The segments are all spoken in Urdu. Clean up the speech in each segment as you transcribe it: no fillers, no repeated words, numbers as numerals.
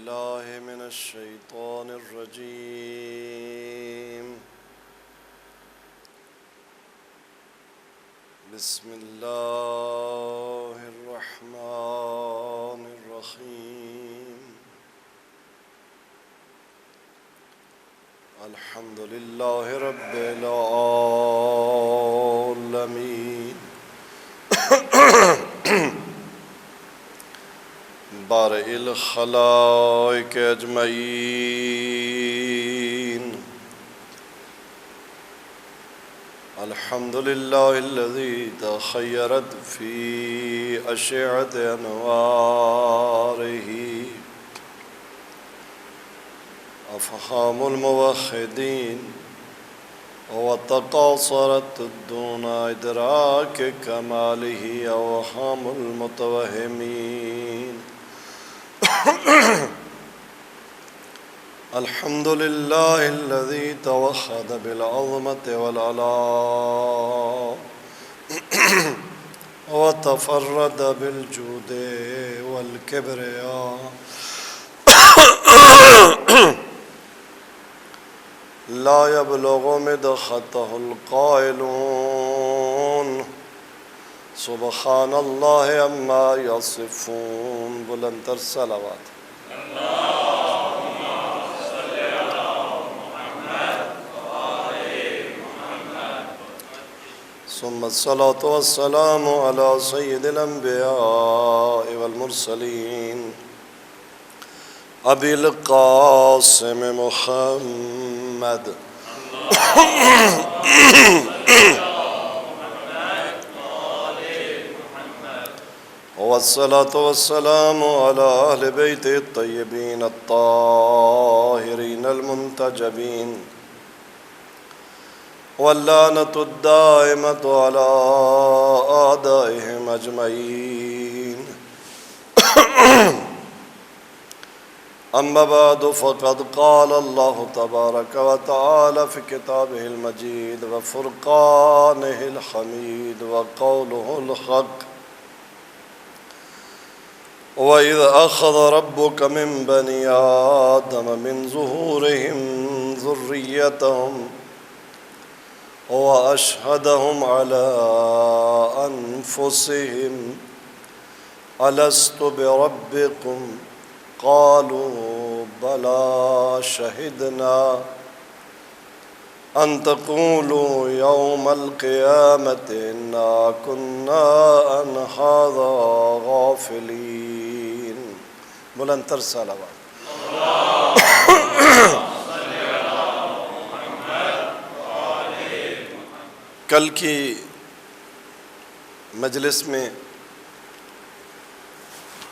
بالله من الشيطان الرجيم. بسم الله الرحمن الرحيم. الحمد لله رب العالمين. بارئ الخلائق أجمعين. الحمد لله الذي تخيرت في أشعة أنواره أفهام الموحدين، وتقاصرت دون إدراك كماله أوهام المتوهمين. الحمد لله الذي توحد بالعظمة والعلاء وتفرد بالجود والكبرياء. لا يبلغ مدحته القائلون سبحان الله عما يصفون. بلندتر صلوات. ثم الصلاة والسلام على سيد الأنبياء والمرسلين أبي القاسم محمد والصلاة والسلام على أهل بيته الطيبين الطاهرين المنتجبين، واللعنة الدائمة على أعدائهم أجمعين. أما بعد، فقد قال الله تبارك وتعالى في كتابه المجيد وفرقانه الحميد وقوله الحق: وَإِذْ أَخَذَ رَبُّكَ مِنْ بَنِي آدَمَ مِنْ ظُهُورِهِمْ ذُرِّيَّتَهُمْ وَأَشْهَدَهُمْ عَلَىٰ أَنفُسِهِمْ أَلَسْتُ بِرَبِّكُمْ قَالُوا بَلَىٰ شَهِدْنَا أَن تَقُولُوا يَوْمَ الْقِيَامَةِ إِنَّا كُنَّا عَنْ هَٰذَا غَافِلِينَ. بلندتر صلوات. کل کی مجلس میں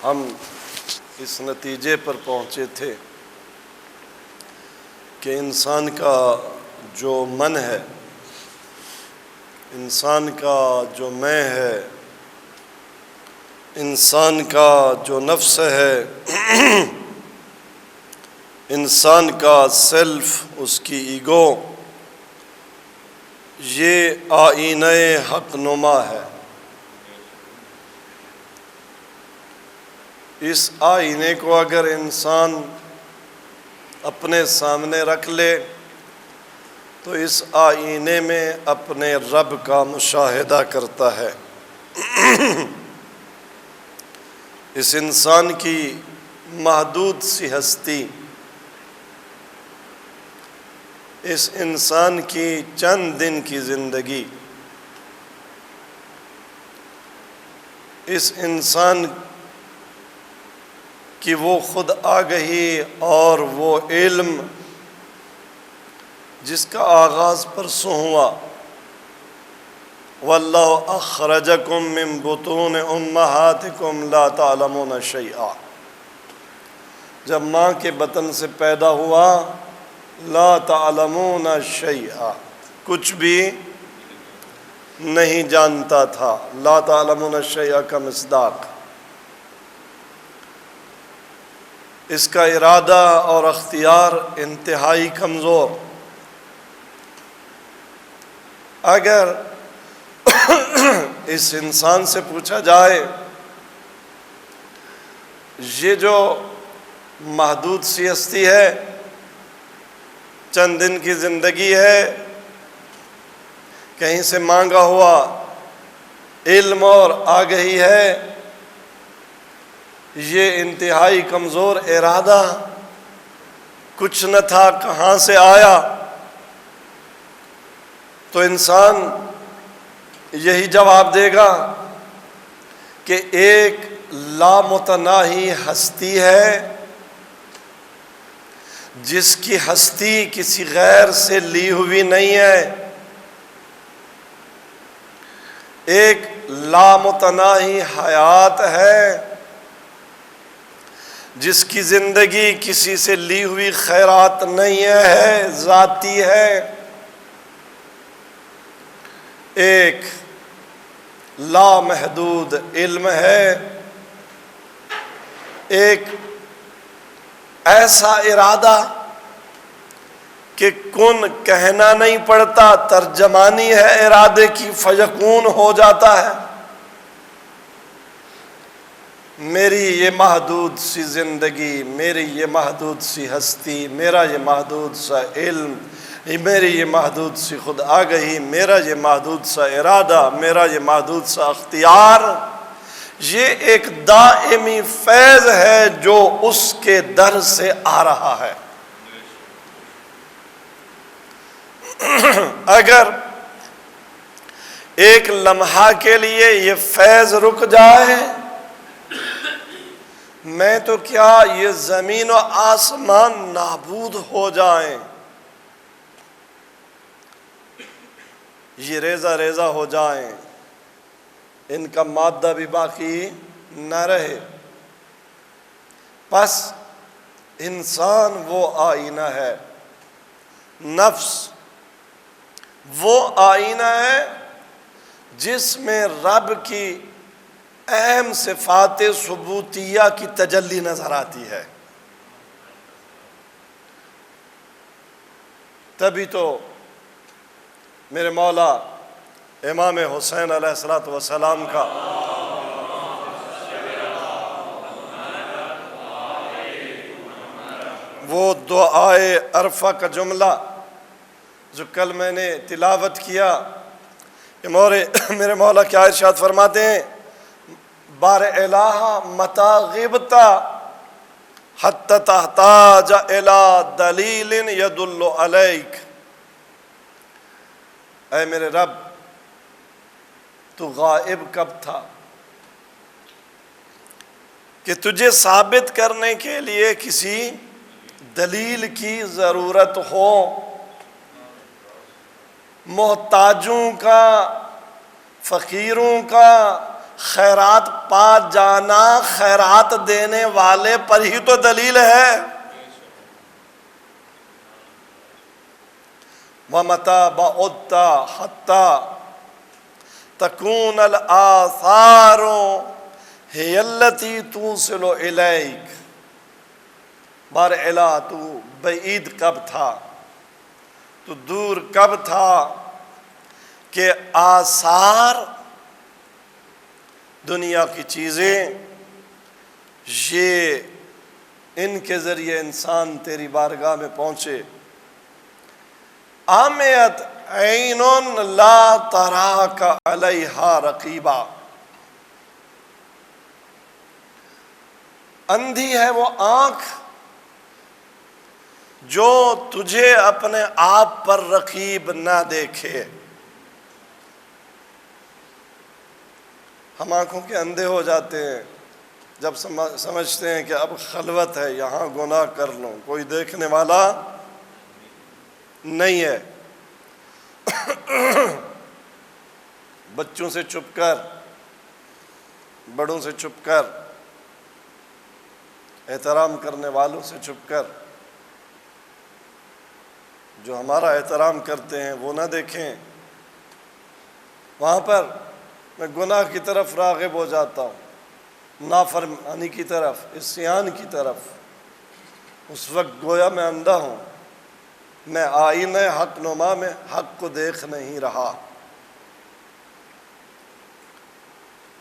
ہم اس نتیجے پر پہنچے تھے کہ انسان کا جو من ہے، انسان کا جو میں ہے، انسان کا جو نفس ہے، انسان کا سیلف، اس کی ایگو، یہ آئینہ حق نما ہے. اس آئینے کو اگر انسان اپنے سامنے رکھ لے تو اس آئینے میں اپنے رب کا مشاہدہ کرتا ہے. اس انسان کی محدود سی ہستی، اس انسان کی چند دن کی زندگی، اس انسان کی وہ خود آگہی اور وہ علم جس کا آغاز پرسوں ہوا: وَاللَّهُ أَخْرَجَكُم مِّن بُطُونِ أُمَّهَاتِكُمْ لَا تَعْلَمُونَ شَيْئًا. جب ماں کے بطن سے پیدا ہوا، لا تعلمون شیئا، کچھ بھی نہیں جانتا تھا. لا تعلمون شیئا کا مصداق. اس کا ارادہ اور اختیار انتہائی کمزور. اگر اس انسان سے پوچھا جائے یہ جو محدود سی ہستی ہے، چند دن کی زندگی ہے، کہیں سے مانگا ہوا علم اور آگہی ہے، یہ انتہائی کمزور ارادہ کچھ نہ تھا کہاں سے آیا؟ تو انسان یہی جواب دے گا کہ ایک لامتناہی ہستی ہے جس کی ہستی کسی غیر سے لی ہوئی نہیں ہے، ایک لامتناہی حیات ہے جس کی زندگی کسی سے لی ہوئی خیرات نہیں ہے، ذاتی ہے، ایک لامحدود علم ہے، ایک ایسا ارادہ کہ کن کہنا نہیں پڑتا، ترجمانی ہے ارادے کی، فیکون ہو جاتا ہے۔ میری یہ محدود سی زندگی، میری یہ محدود سی ہستی، میرا یہ محدود سا علم، میری یہ محدود سی خود آگہی، میرا یہ محدود سا ارادہ، میرا یہ محدود سا اختیار، یہ ایک دائمی فیض ہے جو اس کے در سے آ رہا ہے۔ اگر ایک لمحہ کے لیے یہ فیض رک جائے، میں تو کیا یہ زمین و آسمان نابود ہو جائیں، یہ ریزہ ریزہ ہو جائیں، ان کا مادہ بھی باقی نہ رہے، پس انسان وہ آئینہ ہے، نفس وہ آئینہ ہے جس میں رب کی اہم صفات ثبوتیہ کی تجلی نظر آتی ہے۔ تبھی تو میرے مولا امام حسین علیہ السلام کا وہ دعائے عرفہ کا جملہ جو کل میں نے تلاوت کیا کہ میرے مولا کیا ارشاد فرماتے ہیں، بار الہ متا غبتا حتی تحتاج الی دلیل یدل علیک، اے میرے رب تو غائب کب تھا کہ تجھے ثابت کرنے کے لیے کسی دلیل کی ضرورت ہو؟ محتاجوں کا، فقیروں کا خیرات پا جانا خیرات دینے والے پر ہی تو دلیل ہے۔ وَمَتَى بَعُدْتَ حَتَّى تَكُونَ الْآثَارُ هِيَ الَّتِي تُوصِلُ إِلَيْكَ، بار الہ تو بعید کب تھا، تو دور کب تھا کہ آثار دنیا کی چیزیں یہ ان کے ذریعے انسان تیری بارگاہ میں پہنچے۔ عامیت عین لا تراک علیہا رقیبا، اندھی ہے وہ آنکھ جو تجھے اپنے آپ پر رقیب نہ دیکھے۔ ہم آنکھوں کے اندھے ہو جاتے ہیں جب سمجھتے ہیں کہ اب خلوت ہے، یہاں گناہ کر لوں، کوئی دیکھنے والا نہیں ہے۔ بچوں سے چھپ کر، بڑوں سے چھپ کر، احترام کرنے والوں سے چھپ کر، جو ہمارا احترام کرتے ہیں وہ نہ دیکھیں، وہاں پر میں گناہ کی طرف راغب ہو جاتا ہوں، نافرمانی کی طرف، عصیان کی طرف۔ اس وقت گویا میں اندھا ہوں، میں آئینہ حق نما میں حق کو دیکھ نہیں رہا،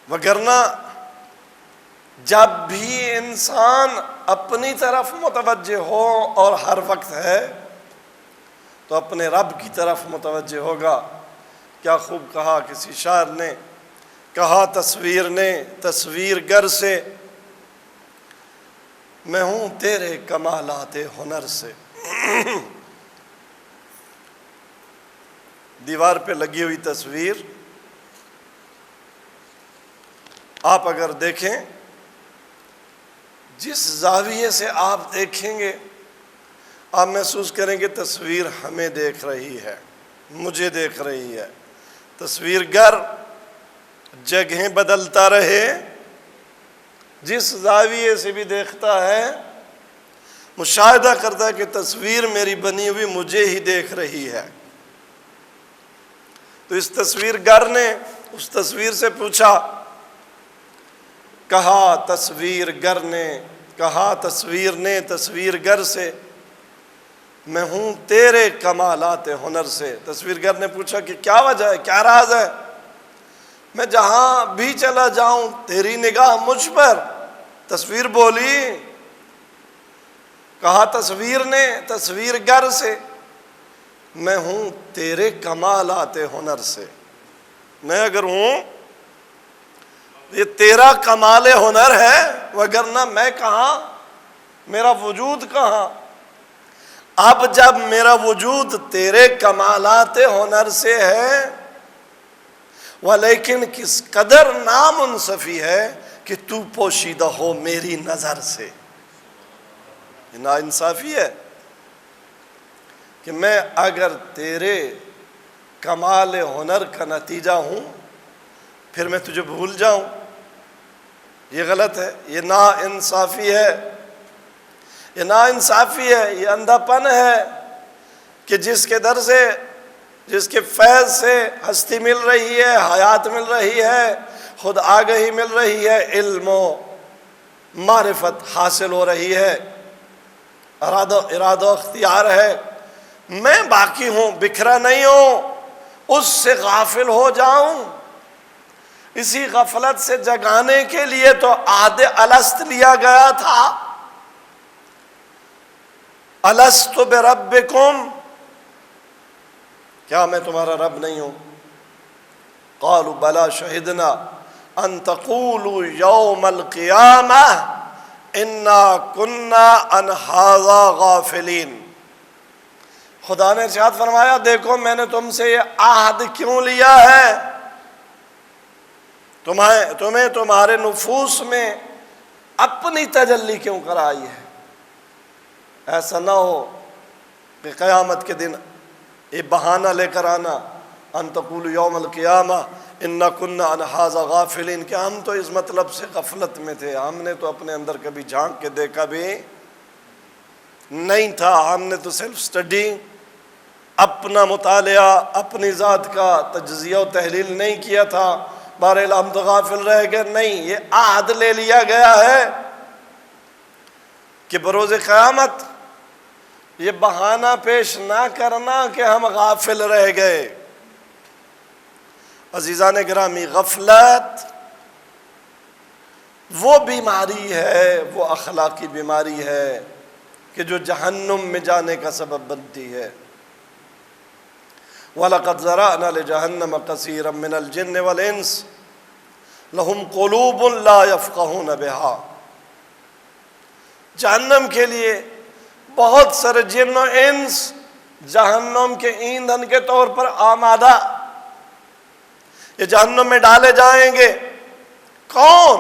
وگرنہ جب بھی انسان اپنی طرف متوجہ ہو اور ہر وقت ہے تو اپنے رب کی طرف متوجہ ہوگا۔ کیا خوب کہا کسی شاعر نے، کہا تصویر نے تصویر گر سے، میں ہوں تیرے کمالات ہنر سے۔ دیوار پہ لگی ہوئی تصویر آپ اگر دیکھیں، جس زاویے سے آپ دیکھیں گے آپ محسوس کریں گے تصویر ہمیں دیکھ رہی ہے، مجھے دیکھ رہی ہے۔ تصویر گر جگہیں بدلتا رہے، جس زاویے سے بھی دیکھتا ہے مشاہدہ کرتا ہے کہ تصویر میری بنی ہوئی مجھے ہی دیکھ رہی ہے۔ تو اس تصویر گر نے اس تصویر سے پوچھا، کہا تصویر گر نے، کہا تصویر نے تصویر گر سے، میں ہوں تیرے کمالات ہنر سے۔ تصویر گر نے پوچھا کہ کیا وجہ ہے، کیا راز ہے؟ میں جہاں بھی چلا جاؤں تیری نگاہ مجھ پر۔ تصویر بولی، کہا تصویر نے تصویر گر سے، میں ہوں تیرے کمالات ہنر سے۔ میں اگر ہوں یہ تیرا کمال ہنر ہے، وگرنہ میں کہاں، میرا وجود کہاں۔ اب جب میرا وجود تیرے کمالات ہنر سے ہے، ولیکن کس قدر نامنصفی ہے کہ تو پوشیدہ ہو میری نظر سے۔ یہ ناانصافی ہے کہ میں اگر تیرے کمال ہنر کا نتیجہ ہوں پھر میں تجھے بھول جاؤں، یہ غلط ہے، یہ ناانصافی ہے، یہ ناانصافی ہے، یہ اندھا پن ہے کہ جس کے در سے، جس کے فیض سے ہستی مل رہی ہے، حیات مل رہی ہے، خود آگہی مل رہی ہے، علم و معرفت حاصل ہو رہی ہے، ارادہ اختیار ہے، میں باقی ہوں، بکھرا نہیں ہوں، اس سے غافل ہو جاؤں۔ اسی غفلت سے جگانے کے لیے تو عہد الست لیا گیا تھا، الست بربکم، کیا میں تمہارا رب نہیں ہوں؟ قالوا بلا شہدنا ان تقولوا یوم القیامہ انا کنا عن ھذا غافلین۔ خدا نے ارشاد فرمایا، دیکھو میں نے تم سے یہ عہد کیوں لیا ہے، تمہیں تمہارے نفوس میں اپنی تجلی کیوں کرائی ہے۔ ایسا نہ ہو کہ قیامت کے دن یہ بہانہ لے کر آنا، ان تقولوا یوم القیامہ انا کنا عن ھذا غافلین، کہ ہم تو اس مطلب سے غفلت میں تھے، ہم نے تو اپنے اندر کبھی جھانک کے دیکھا بھی نہیں تھا، ہم نے تو سیلف سٹڈی، اپنا مطالعہ، اپنی ذات کا تجزیہ و تحلیل نہیں کیا تھا، بہرحال ہم تو غافل رہ گئے۔ نہیں، یہ عہد لے لیا گیا ہے کہ بروز قیامت یہ بہانہ پیش نہ کرنا کہ ہم غافل رہ گئے۔ عزیزان گرامی، غفلت وہ بیماری ہے، وہ اخلاقی بیماری ہے کہ جو جہنم میں جانے کا سبب بنتی ہے۔ وَلَقَدْ ذَرَأْنَا لِجَهَنَّمَ كَثِيرًا مِنَ الْجِنِّ وَالْإِنسِ لَهُمْ قُلُوبٌ لَا يَفْقَهُونَ بِهَا، جہنم کے لیے بہت سارے جن و انس جہنم کے ایندھن کے طور پر آمادہ، یہ جہنم میں ڈالے جائیں گے۔ کون؟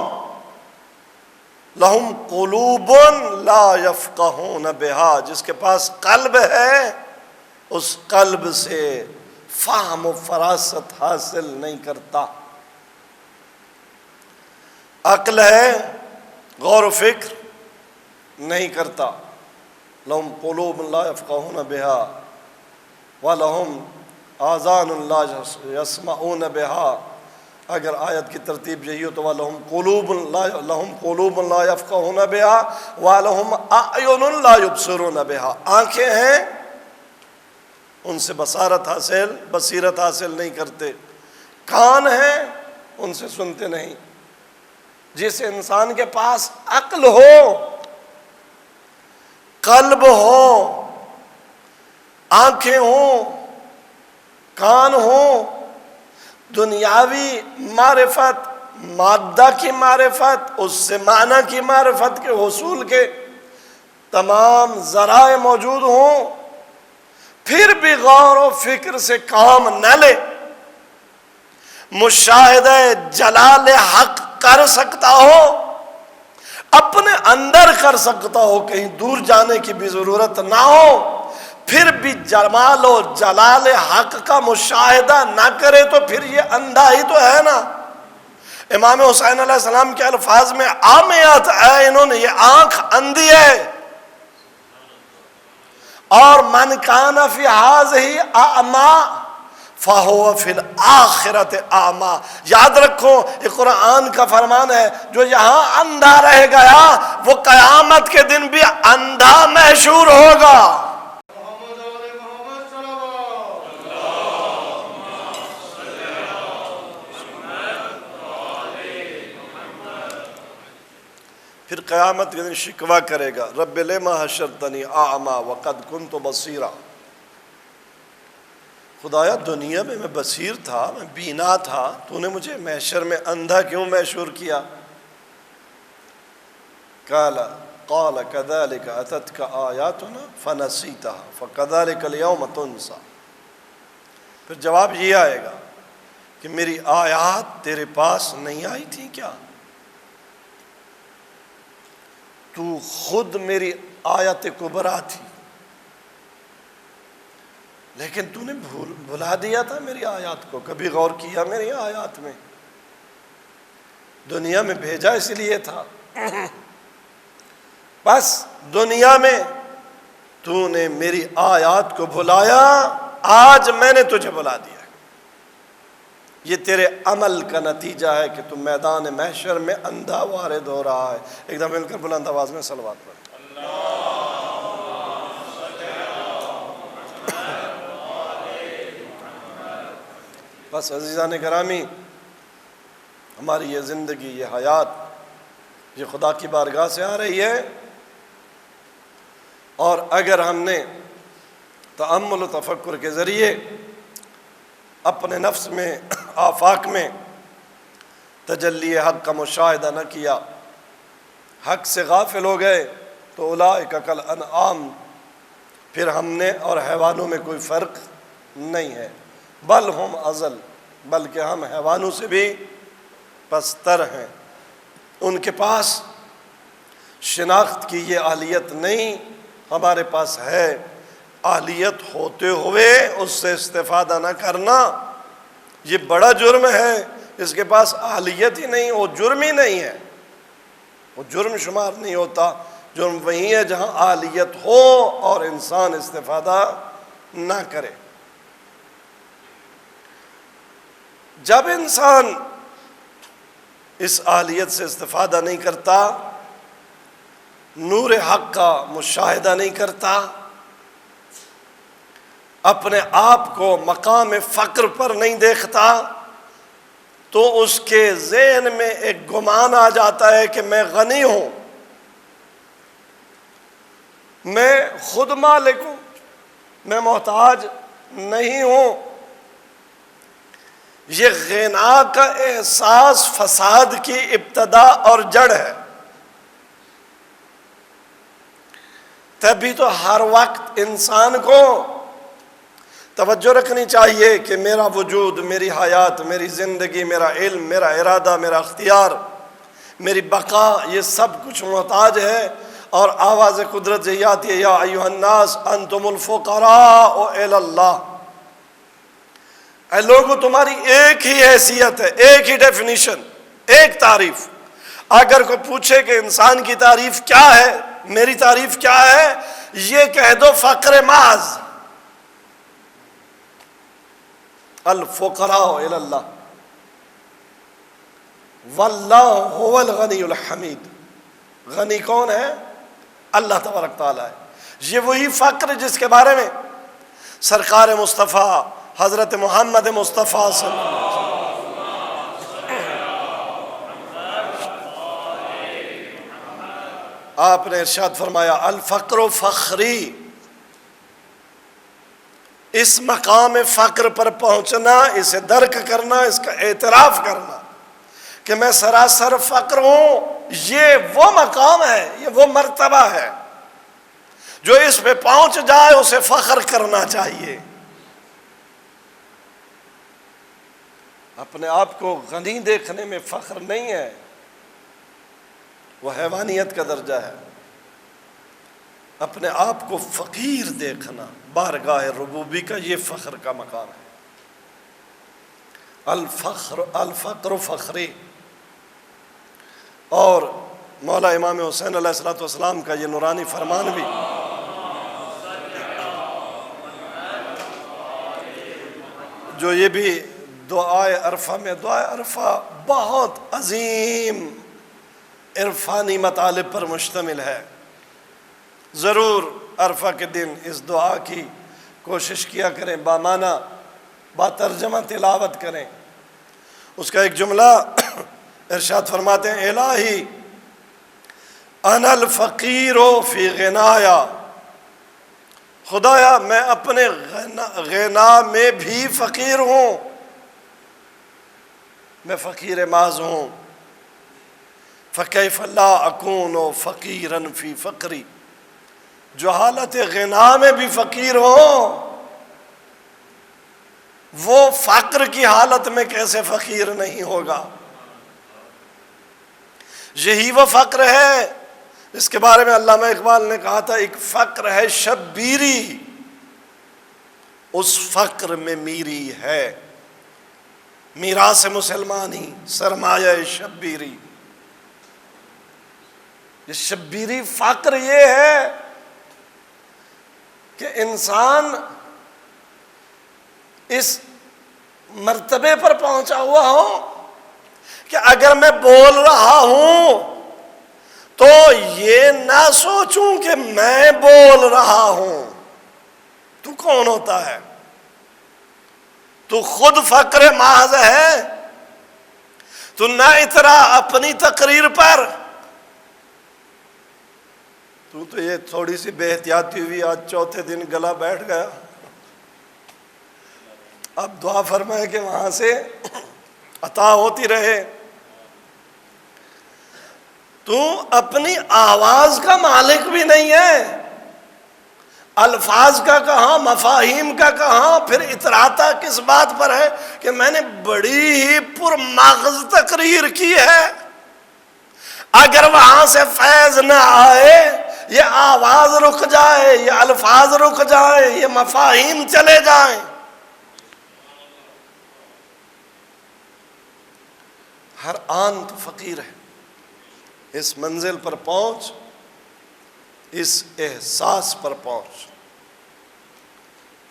لہم قلوب لا یفقہون بہا، جس کے پاس قلب ہے اس قلب سے فہم و فراست حاصل نہیں کرتا، عقل ہے غور و فکر نہیں کرتا۔ لہم قلوب لا یفقہون بہا وَلَهُمْ آذان لا یسمعون بہا، اگر آیت کی ترتیب یہی ہو تو وَلَهُمْ قُلُوبٌ لَا يَفْقَهُونَ بِهَا وَلَهُمْ أَعْيُنٌ لَا يُبْصِرُونَ بِهَا، آنکھیں ہیں ان سے بصیرت حاصل نہیں کرتے، کان ہیں ان سے سنتے نہیں، جس انسان کے پاس عقل ہو، قلب ہو، آنکھیں ہوں، کان ہوں، دنیاوی معرفت، مادہ کی معرفت، اس سے معنی کی معرفت کے حصول کے تمام ذرائع موجود ہوں، پھر بھی غور و فکر سے کام نہ لے، مشاہدہ جلال حق کر سکتا ہو، اپنے اندر کر سکتا ہو، کہیں دور جانے کی بھی ضرورت نہ ہو، پھر بھی جمال و جلال حق کا مشاہدہ نہ کرے تو پھر یہ اندھا ہی تو ہے نا۔ امام حسین علیہ السلام کے الفاظ میں عامیت عینن، یہ آنکھ اندھی ہے، اور من کان فی ہذہ اعمی فہو فی الآخرۃ اعمی۔ یاد رکھو یہ قرآن کا فرمان ہے، جو یہاں اندھا رہ گیا وہ قیامت کے دن بھی اندھا محشور ہوگا۔ پھر قیامت کے دن شکوہ کرے گا، رب لما حشرتنی اعمی وقد کنت بصیرا، خدایا دنیا میں بصیر تھا، میں بینا تھا، تو نے مجھے محشر میں اندھا کیوں محشور کیا؟ قال كذلك اتتك آیاتنا فنسیتها فكذلك اليوم تنسى۔ پھر جواب یہ آئے گا کہ میری آیات تیرے پاس نہیں آئی تھی کیا؟ تو خود میری آیت کبریٰ تھی، لیکن تو نے بھلا دیا تھا میری آیات کو، کبھی غور کیا میری آیات میں؟ دنیا میں بھیجا اس لیے تھا، بس دنیا میں تو نے میری آیات کو بھلایا، آج میں نے تجھے بھلا دیا۔ یہ تیرے عمل کا نتیجہ ہے کہ تم میدان محشر میں اندھا وارد ہو رہا ہے۔ ایک دفعہ مل کر بلند آواز میں صلوات پڑھیں۔ بس عزیزان گرامی، ہماری یہ زندگی، یہ حیات، یہ خدا کی بارگاہ سے آ رہی ہے، اور اگر ہم نے تأمل و تفکر کے ذریعے اپنے نفس میں، آفاق میں تجلی حق کا مشاہدہ نہ کیا، حق سے غافل ہو گئے، تو اولئک کالانعام، پھر ہم نے اور حیوانوں میں کوئی فرق نہیں ہے، بل ہم اضل، بلکہ ہم حیوانوں سے بھی پستر ہیں۔ ان کے پاس شناخت کی یہ اہلیت نہیں، ہمارے پاس ہے۔ اہلیت ہوتے ہوئے اس سے استفادہ نہ کرنا یہ بڑا جرم ہے۔ اس کے پاس اہلیت ہی نہیں، وہ جرم ہی نہیں ہے، وہ جرم شمار نہیں ہوتا۔ جرم وہی ہے جہاں اہلیت ہو اور انسان استفادہ نہ کرے۔ جب انسان اس اہلیت سے استفادہ نہیں کرتا، نور حق کا مشاہدہ نہیں کرتا، اپنے آپ کو مقام فقر پر نہیں دیکھتا، تو اس کے ذہن میں ایک گمان آ جاتا ہے کہ میں غنی ہوں، میں خود مالک ہوں، میں محتاج نہیں ہوں۔ یہ غنا کا احساس فساد کی ابتدا اور جڑ ہے۔ تبھی تو ہر وقت انسان کو توجہ رکھنی چاہیے کہ میرا وجود، میری حیات، میری زندگی، میرا علم، میرا ارادہ، میرا اختیار، میری بقا، یہ سب کچھ محتاج ہے۔ اور آواز قدرت یہی آتی ہے، یا ایھا الناس انتم الفقراء الی اللہ، اے لوگو تمہاری ایک ہی حیثیت ہے، ایک ہی ڈیفینیشن، ایک تعریف۔ اگر کوئی پوچھے کہ انسان کی تعریف کیا ہے، میری تعریف کیا ہے، یہ کہہ دو فقر محض، الفقراء الی اللہ، واللہ هو الغنی الحمید۔ غنی کون ہے؟ اللہ تبارک تعالیٰ ہے۔ یہ وہی فقر جس کے بارے میں سرکار مصطفیٰ حضرت محمد مصطفیٰ صلی اللہ علیہ وسلم آپ نے ارشاد فرمایا الفقر فخری، اس مقام فقر پر پہنچنا، اسے درک کرنا، اس کا اعتراف کرنا کہ میں سراسر فقر ہوں، یہ وہ مقام ہے، یہ وہ مرتبہ ہے جو اس پہ پہنچ جائے اسے فخر کرنا چاہیے۔ اپنے آپ کو غنی دیکھنے میں فخر نہیں ہے، وہ حیوانیت کا درجہ ہے۔ اپنے آپ کو فقیر دیکھنا بارگاہ ربوبی کا، یہ فخر کا مقام ہے۔ الفقر فخری۔ اور مولا امام حسین علیہ الصلوۃ والسلام کا یہ نورانی فرمان بھی جو یہ بھی دعائے عرفہ میں، دعائے عرفہ بہت عظیم عرفانی مطالب پر مشتمل ہے۔ ضرور عرفہ کے دن اس دعا کی کوشش کیا کریں، بامعنی باترجمہ تلاوت کریں۔ اس کا ایک جملہ ارشاد فرماتے ہیں الہی انا الفقیر فی غنایا، خدایا میں اپنے غنا میں بھی فقیر ہوں، میں فقیر محض ہوں۔ فکیف لا اکون فقیرا فی فقری، جو حالت غنا میں بھی فقیر ہو وہ فقر کی حالت میں کیسے فقیر نہیں ہوگا؟ یہی وہ فقر ہے اس کے بارے میں علامہ اقبال نے کہا تھا ایک فقر ہے شبیری، اس فقر میں میری ہے میراث مسلمانی سرمایہ شبیری۔ یہ شبیری فقر یہ ہے کہ انسان اس مرتبے پر پہنچا ہوا ہو کہ اگر میں بول رہا ہوں تو یہ نہ سوچوں کہ میں بول رہا ہوں۔ تو کون ہوتا ہے؟ تو خود فقر محض ہے، تو نہ اترا اپنی تقریر پر، تو یہ تھوڑی سی بے احتیاطی ہوئی، آج چوتھے دن گلا بیٹھ گیا، اب دعا فرمائے کہ وہاں سے عطا ہوتی رہے۔ تو اپنی آواز کا مالک بھی نہیں ہے، الفاظ کا کہاں، مفاہیم کا کہاں، پھر اتراتا کس بات پر ہے کہ میں نے بڑی ہی پرمغز تقریر کی ہے، اگر وہاں سے فیض نہ آئے، یہ آواز رک جائے، یہ الفاظ رک جائیں، یہ مفاہیم چلے جائیں، ہر آن تو فقیر ہے۔ اس منزل پر پہنچ، اس احساس پر پہنچ،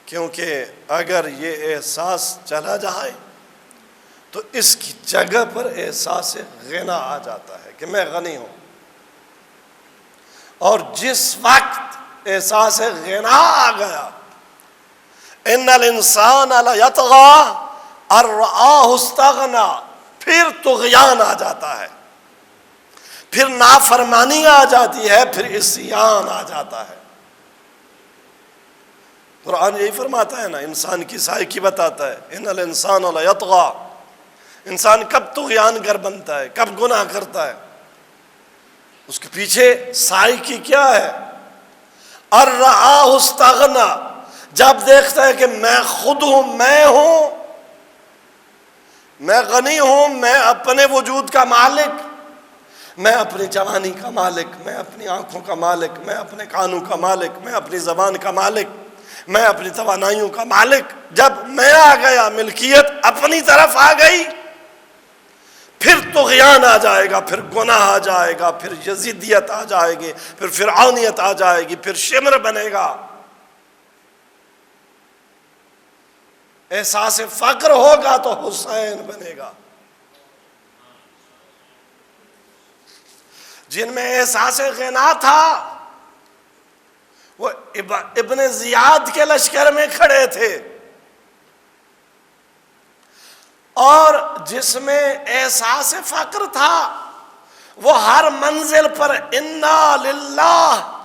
کیونکہ اگر یہ احساس چلا جائے تو اس کی جگہ پر احساس غنا آ جاتا ہے کہ میں غنی ہوں۔ اور جس وقت احساس غنا آ گیا، ان الانسان لیطغی ان رآہ استغنی، پھر طغیان آ جاتا ہے، پھر نافرمانی آ جاتی ہے، پھر عصیان آ جاتا ہے۔ قرآن یہی فرماتا ہے نا، انسان کی سائیکی بتاتا ہے، ان الانسان لیطغی، انسان کب طغیان گر بنتا ہے، کب گناہ کرتا ہے، اس کے پیچھے سائیکی کیا ہے؟ ان رآہ استغنی، جب دیکھتا ہے کہ میں خود ہوں، میں ہوں، میں غنی ہوں، میں اپنے وجود کا مالک، میں اپنی جوانی کا مالک، میں اپنی آنکھوں کا مالک، میں اپنے کانوں کا مالک، میں اپنی زبان کا مالک، میں اپنی توانائیوں کا مالک، جب میں آ گیا، ملکیت اپنی طرف آ گئی، پھر طغیان آ جائے گا، پھر گناہ آ جائے گا، پھر یزیدیت آ جائے گی، پھر فرعونیت آ جائے گی، پھر شمر بنے گا۔ احساس فقر ہوگا تو حسین بنے گا۔ جن میں احساس غنا تھا وہ ابن زیاد کے لشکر میں کھڑے تھے، اور جس میں احساس فقر تھا وہ ہر منزل پر انا للہ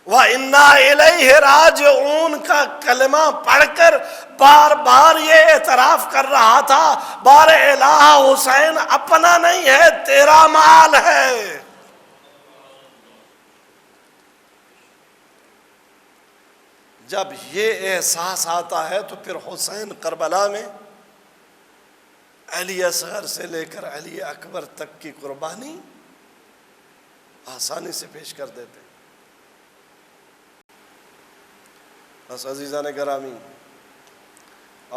وَإِنَّا إِلَيْهِ رَاجِعُونَ کا کلمہ پڑھ کر بار بار یہ اعتراف کر رہا تھا، بار الہ حسین اپنا نہیں ہے، تیرا مال ہے۔ جب یہ احساس آتا ہے تو پھر حسین کربلا میں علی اصغر سے لے کر علی اکبر تک کی قربانی آسانی سے پیش کر دیتے۔ بس عزیزان گرامی،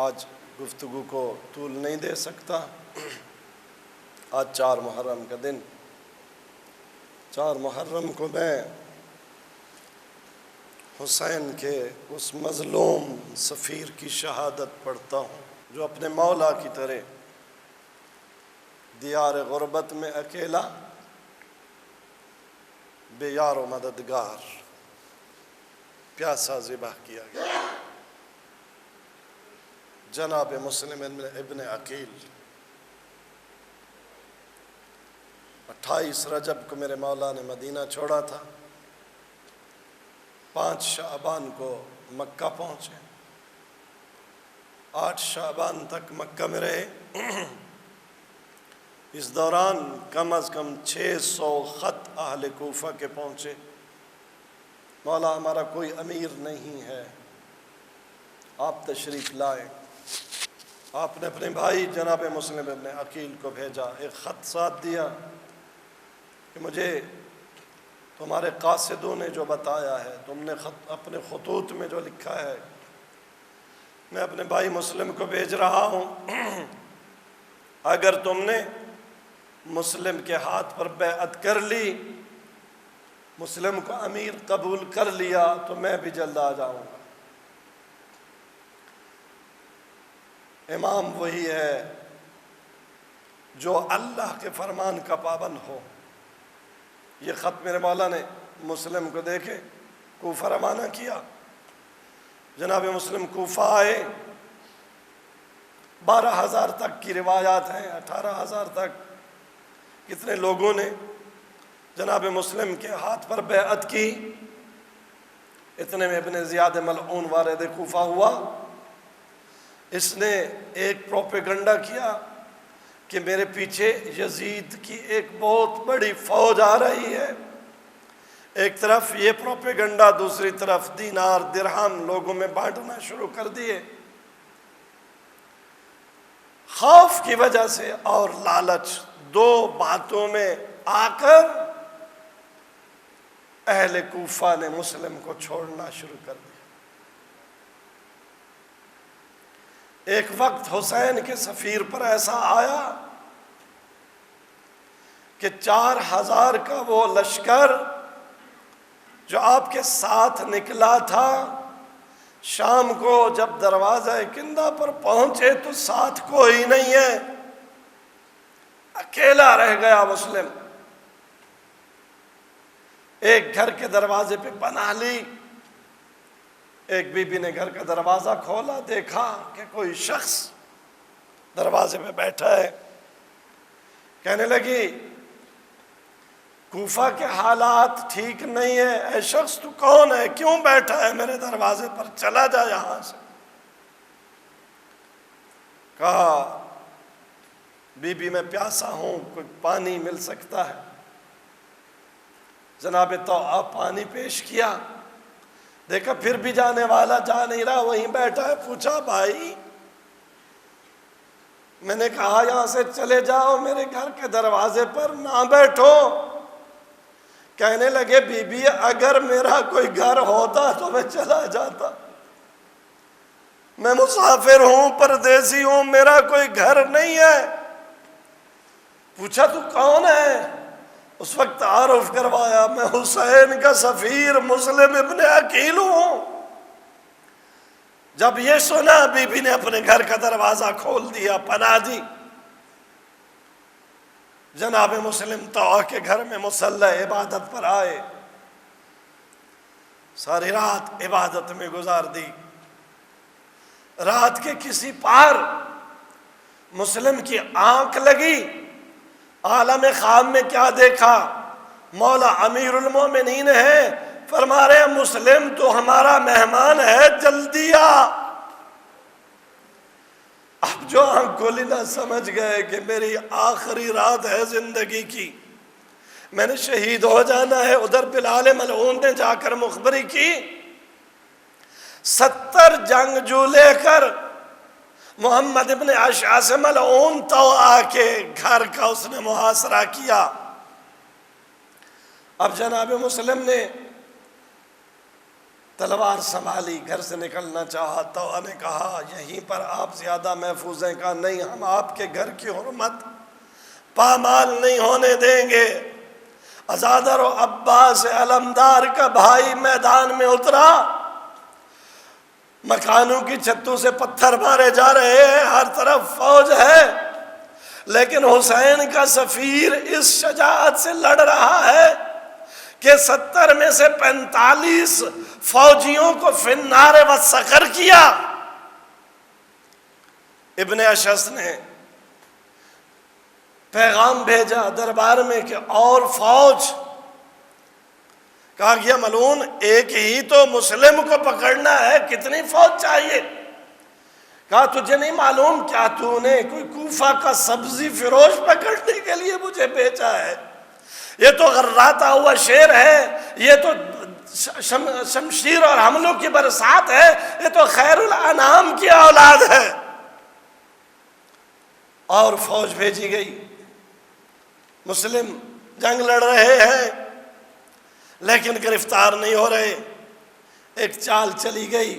آج گفتگو کو طول نہیں دے سکتا۔ آج 4 محرم کا دن، 4 محرم کو میں حسین کے اس مظلوم سفیر کی شہادت پڑھتا ہوں جو اپنے مولا کی طرح دیار غربت میں اکیلا، بے یار و مددگار، پیاسا ذبح کیا گیا۔ جناب مسلم ابن عقیل 28 رجب کو میرے مولا نے مدینہ چھوڑا تھا، 5 شعبان کو مکہ پہنچے، 8 شعبان تک مکہ میں رہے۔ اس دوران کم از کم 600 خط اہل کوفہ کے پہنچے، مولا ہمارا کوئی امیر نہیں ہے، آپ تشریف لائیں۔ آپ نے اپنے بھائی جناب مسلم ابن عقیل کو بھیجا، ایک خط ساتھ دیا کہ مجھے تمہارے قاصدوں نے جو بتایا ہے، تم نے اپنے خطوط میں جو لکھا ہے، میں اپنے بھائی مسلم کو بھیج رہا ہوں۔ اگر تم نے مسلم کے ہاتھ پر بیعت کر لی، مسلم کو امیر قبول کر لیا، تو میں بھی جلد آ جاؤں گا۔ امام وہی ہے جو اللہ کے فرمان کا پابند ہو۔ یہ خط میرے مولا نے مسلم کو دے کے کوفہ روانہ کیا۔ جناب مسلم کوفہ آئے، 12,000 تک کی روایات ہیں، 18,000 تک، کتنے لوگوں نے جناب مسلم کے ہاتھ پر بیعت کی۔ اتنے میں ابن زیاد ملعون وارد کوفہ ہوا، اس نے ایک پروپیگنڈا کیا کہ میرے پیچھے یزید کی ایک بہت بڑی فوج آ رہی ہے۔ ایک طرف یہ پروپیگنڈا، دوسری طرف دینار درہم لوگوں میں بانٹنا شروع کر دیے۔ خوف کی وجہ سے اور لالچ، 2 باتوں میں آ کر اہل کوفہ نے مسلم کو چھوڑنا شروع کر دیا۔ ایک وقت حسین کے سفیر پر ایسا آیا کہ 4,000 کا وہ لشکر جو آپ کے ساتھ نکلا تھا، شام کو جب دروازہ کندہ پر پہنچے تو ساتھ کوئی نہیں ہے، اکیلا رہ گیا مسلم۔ ایک گھر کے دروازے پہ پناہ لی، ایک بی بی نے گھر کا دروازہ کھولا، دیکھا کہ کوئی شخص دروازے پہ بیٹھا ہے۔ کہنے لگی کوفہ کے حالات ٹھیک نہیں ہے، اے شخص تو کون ہے، کیوں بیٹھا ہے میرے دروازے پر، چلا جا یہاں سے۔ کہا بی بی میں پیاسا ہوں، کوئی پانی مل سکتا ہے؟ جناب تو آپ پانی پیش کیا، دیکھا پھر بھی جانے والا جا نہیں رہا، وہیں بیٹھا ہے۔ پوچھا بھائی، میں نے کہا یہاں سے چلے جاؤ، میرے گھر کے دروازے پر نہ بیٹھو۔ کہنے لگے بی بی اگر میرا کوئی گھر ہوتا تو میں چلا جاتا، میں مسافر ہوں، پردیسی ہوں، میرا کوئی گھر نہیں ہے۔ پوچھا تو کون ہے؟ اس وقت تعارف کروایا، میں حسین کا سفیر مسلم ابن عقیل ہوں۔ جب یہ سنا بی بی نے اپنے گھر کا دروازہ کھول دیا، پناہ دی۔ جناب مسلم تو کے گھر میں مصلی عبادت پر آئے، ساری رات عبادت میں گزار دی۔ رات کے کسی پار مسلم کی آنکھ لگی عالم خواب میں کیا دیکھا؟ مولا امیر المومنین ہے، فرما رہے ہیں مسلم تو ہمارا مہمان ہے، جلدی آ۔ اب جو آنکھ کھولی نہ سمجھ گئے کہ میری آخری رات ہے زندگی کی، میں نے شہید ہو جانا ہے۔ ادھر بلال ملعون نے جا کر مخبری کی، 70 جنگجو لے کر محمد ابن اشعث ملعون تو آ کے گھر کا اس نے محاصرہ کیا۔ اب جناب مسلم نے تلوار سنبھالی، گھر سے نکلنا چاہا تو نے کہا یہیں پر آپ زیادہ محفوظ ہیں؟ کہا نہیں، ہم آپ کے گھر کی حرمت پامال نہیں ہونے دیں گے۔ ازادر و عباس علمدار کا بھائی میدان میں اترا، مکانوں کی چھتوں سے پتھر مارے جا رہے ہیں، ہر طرف فوج ہے، لیکن حسین کا سفیر اس شجاعت سے لڑ رہا ہے کہ 70 میں سے 45 فوجیوں کو فی النار والسقر کیا۔ ابن اشعث نے پیغام بھیجا دربار میں کہ اور فوج، کہا گیا ملعون ایک ہی تو مسلم کو پکڑنا ہے، کتنی فوج چاہیے؟ کہا تجھے نہیں معلوم کیا تو نے کوئی کوفہ کا سبزی فروش پکڑنے کے لیے مجھے بھیجا ہے؟ یہ تو غراتا ہوا شیر ہے، یہ تو شمشیر اور حملوں کی برسات ہے، یہ تو خیر الانام کی اولاد ہے۔ اور فوج بھیجی گئی، مسلم جنگ لڑ رہے ہیں لیکن گرفتار نہیں ہو رہے۔ ایک چال چلی گئی،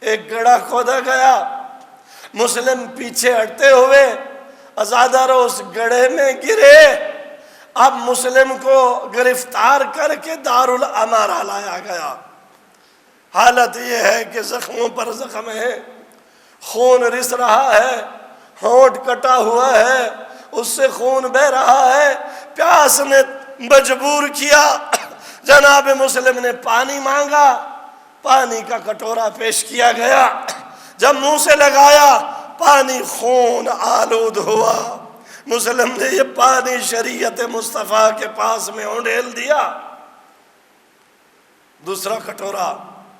ایک گڑھا کھودا گیا، مسلم پیچھے ہٹتے ہوئے ازادہ رو اس گڑھے میں گرے۔ اب مسلم کو گرفتار کر کے دارالامارہ لایا گیا۔ حالت یہ ہے کہ زخموں پر زخم ہے، خون رس رہا ہے، ہونٹ کٹا ہوا ہے، اس سے خون بہ رہا ہے، پیاس نے مجبور کیا۔ جناب مسلم نے پانی مانگا، پانی کا کٹورا پیش کیا گیا، جب منہ سے لگایا پانی خون آلود ہوا۔ مسلم نے یہ پانی شریعت مصطفیٰ کے پاس میں اونڈیل دیا۔ دوسرا کٹورا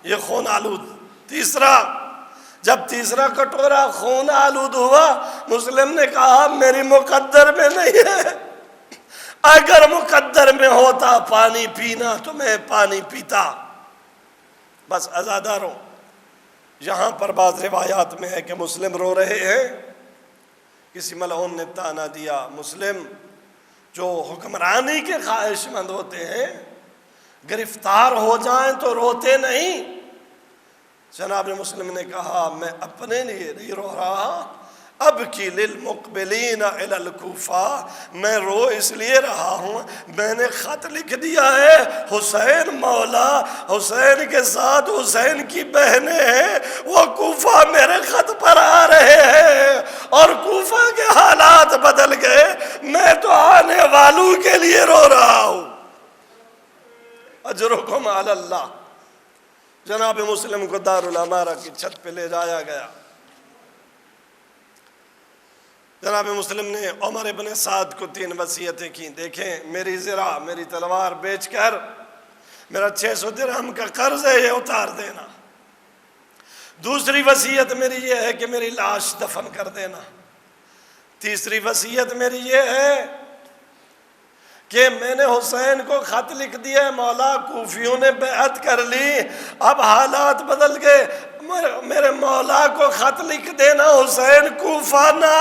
یہ خون آلود، تیسرا، جب تیسرا کٹورا خون آلود ہوا، مسلم نے کہا میری مقدر میں نہیں ہے، اگر مقدر میں ہوتا پانی پینا تو میں پانی پیتا۔ بس عزاداروں، یہاں پر بعض روایات میں ہے کہ مسلم رو رہے ہیں، کسی ملعون نے تانا دیا۔ مسلم جو حکمرانی کے خواہش مند ہوتے ہیں گرفتار ہو جائیں تو روتے نہیں۔ جناب مسلم نے کہا میں اپنے لیے نہیں رو رہا، ابکی للمقبلین الی الکوفہ، میں رو اس لیے رہا ہوں میں نے خط لکھ دیا ہے، حسین مولا، حسین کے ساتھ حسین کی بہنیں ہیں، وہ کوفہ میرے خط پر آ رہے ہیں اور کوفہ کے حالات بدل گئے، میں تو آنے والوں کے لیے رو رہا ہوں۔ اجرکم علی اللہ۔ جناب مسلم کو دارالامارہ کی چھت پہ لے جایا گیا۔ جناب مسلم نے عمر ابن سعد کو 3 وصیتیں کی، دیکھیں میری زرہ، میری تلوار بیچ کر میرا 600 درہم کا قرض ہے یہ اتار دینا۔ دوسری وصیت میری یہ ہے کہ میری لاش دفن کر دینا۔ تیسری وصیت میری یہ ہے کہ میں نے حسین کو خط لکھ دیا ہے، مولا کوفیوں نے بیعت کر لی، اب حالات بدل گئے، میرے مولا کو خط لکھ دینا حسین کوفہ نہ۔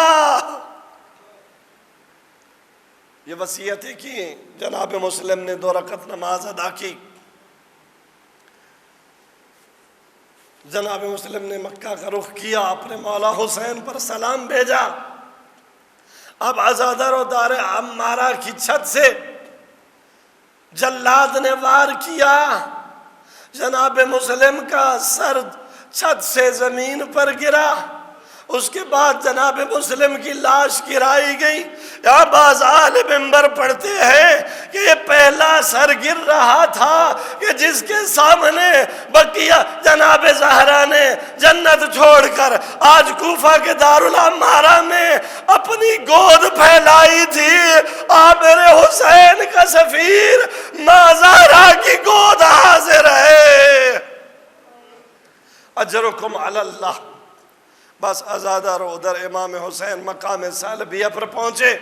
یہ وصیتیں کی۔ جناب مسلم نے 2 رکعت نماز ادا کی۔ جناب مسلم نے مکہ کا رخ کیا، اپنے مولا حسین پر سلام بھیجا۔ اب عزادر و دار عمارہ کی چھت سے جلاد نے وار کیا، جناب مسلم کا سر چھت سے زمین پر گرا، اس کے بعد جناب مسلم کی لاش گرائی گئی۔ یہاں بعض اہل منبر پڑھتے ہیں کہ یہ پہلا سر گر رہا تھا کہ جس کے سامنے بقیہ جناب زہرا نے جنت چھوڑ کر آج کوفہ کے دارالعمارہ میں اپنی گود پھیلائی تھی۔ میرے حسین کا سفیر ماں زہرا کی گود حاضر ہے۔ اجرکم علی اللہ۔ بس آزادہ رو ادھر امام حسین مقام صلبیہ پر پہنچے،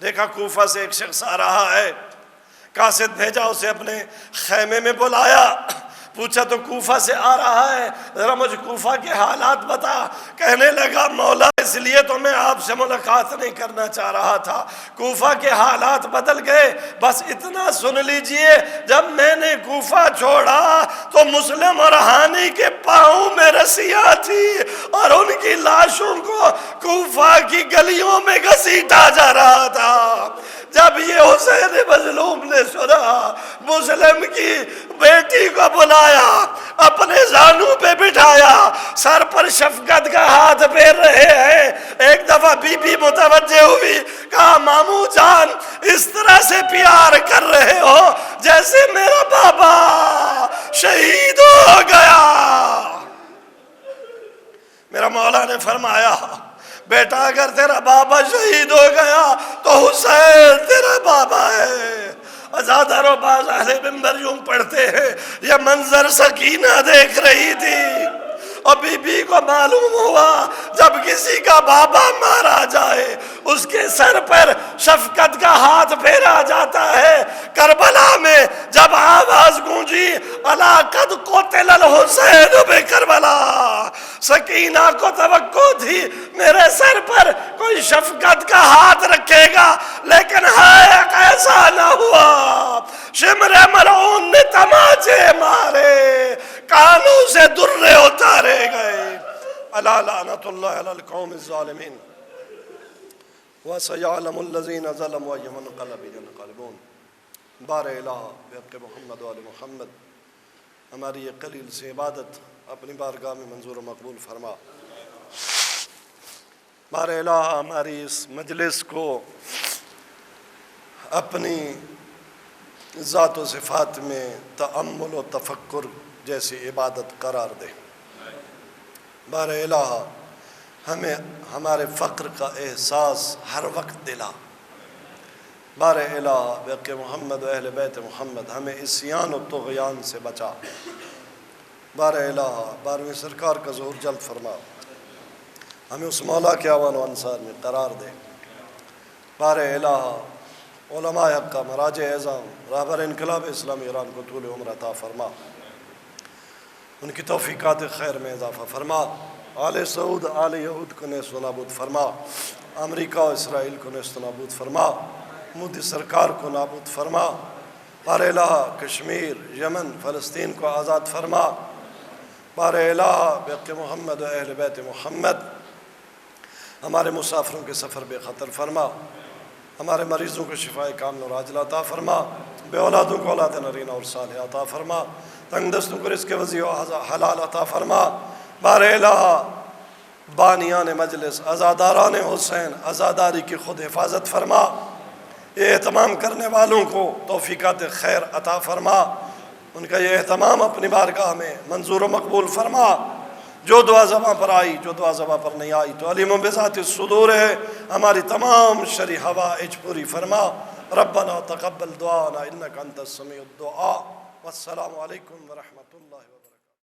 دیکھا کوفہ سے ایک شخص آ رہا ہے، قاصد بھیجا، اسے اپنے خیمے میں بلایا، پوچھا تو کوفہ سے آ رہا ہے، ذرا مجھے کوفہ کے حالات بتا۔ کہنے لگا مولا اس لیے تو میں آپ سے ملاقات نہیں کرنا چاہ رہا تھا، کوفہ کے حالات بدل گئے، بس اتنا سن لیجئے جب میں نے کوفہ چھوڑا تو مسلم اور ہانی کے پاؤں میں رسیاں تھی اور ان کی لاشوں کو کوفہ کی گلیوں میں گھسیٹا جا رہا تھا۔ جب یہ حسین مظلوم نے سنا، مسلم کی بیٹی کو بلایا، اپنے زانوں پہ بٹھایا، سر پر شفقت کا ہاتھ پھیر رہے ہیں۔ ایک دفعہ بی بی متوجہ ہوئی، کہا ماموں جان اس طرح سے پیار کر رہے ہو جیسے میرا بابا شہید ہو گیا۔ میرا مولا نے فرمایا بیٹا اگر تیرا بابا شہید ہو گیا تو حسین تیرا بابا ہے۔ آزادہ رو باز اہل منبر یوں پڑھتے ہیں یہ منظر سکینہ دیکھ رہی تھی اور بی بی کو معلوم ہوا جب کسی کا بابا مارا جائے اس کے سر پر شفقت کا ہاتھ پھیرا جاتا ہے۔ کربلا میں جب آواز گونجی الا قد قتل الحسین بکربلا، سکینہ کو توقع تھی میرے سر پر کوئی شفقت کا ہاتھ رکھے گا، لیکن حق ایسا نہ ہوا۔ شمر ملعون نے تماچے مارے، کانوں سے درے اتارے گئے۔ الا لعنت اللہ علی القوم الظالمین وسیعلم الذین ظلموا ای منقلب ینقلبون۔ بار الہ بحق محمد و آل محمد، ہماری یہ قلیل سی عبادت اپنی بارگاہ میں منظور و مقبول فرما۔ بار الہ ہماری اس مجلس کو اپنی ذات و صفات میں تأمل و تفکر جیسی عبادت قرار دے۔ بار الہ ہمیں ہمارے فقر کا احساس ہر وقت دلا۔ بار الہ بحق محمد و اہل بیت محمد ہمیں عصیان و طغیان سے بچا۔ بار الہ 12ویں سرکار کا ظہور جلد فرما، ہمیں اس مولا کے اعوان و انصار میں قرار دے۔ بار الہ علماء حق کا مراجع اعظام رہبر انقلاب اسلامی ایران کو طول عمر عطا فرما، ان کی توفیقات خیر میں اضافہ فرما، آل سعود آل یہود کو نیست و نابود فرما، امریکہ و اسرائیل کو نیست و نابود فرما، مودی سرکار کو نابود فرما۔ بار الہ کشمیر، یمن، فلسطین کو آزاد فرما۔ بار الہ بحق محمد و اہل بیت محمد ہمارے مسافروں کے سفر بے خطر فرما، ہمارے مریضوں کو شفائے کامل اور عاجلہ عطا فرما، بے اولادوں کو اولاد نرینہ اور صالحہ عطا فرما، تنگ دستوں کو رزق وسیع و حلال عطا فرما۔ بار الہ بانیان مجلس، عزاداران حسین، عزاداری کی خود حفاظت فرما، یہ اہتمام کرنے والوں کو توفیقات خیر عطا فرما، ان کا یہ اہتمام اپنی بارگاہ میں منظور و مقبول فرما۔ جو دعا زباں پر آئی، جو دعا زباں پر نہیں آئی تو علیم بذات الصدور ہے، ہماری تمام شرعی حوائج پوری فرما۔ ربنا تقبل دعانا انک انت السمیع الدعاء۔ والسلام علیکم ورحمۃ اللہ وبرکاتہ۔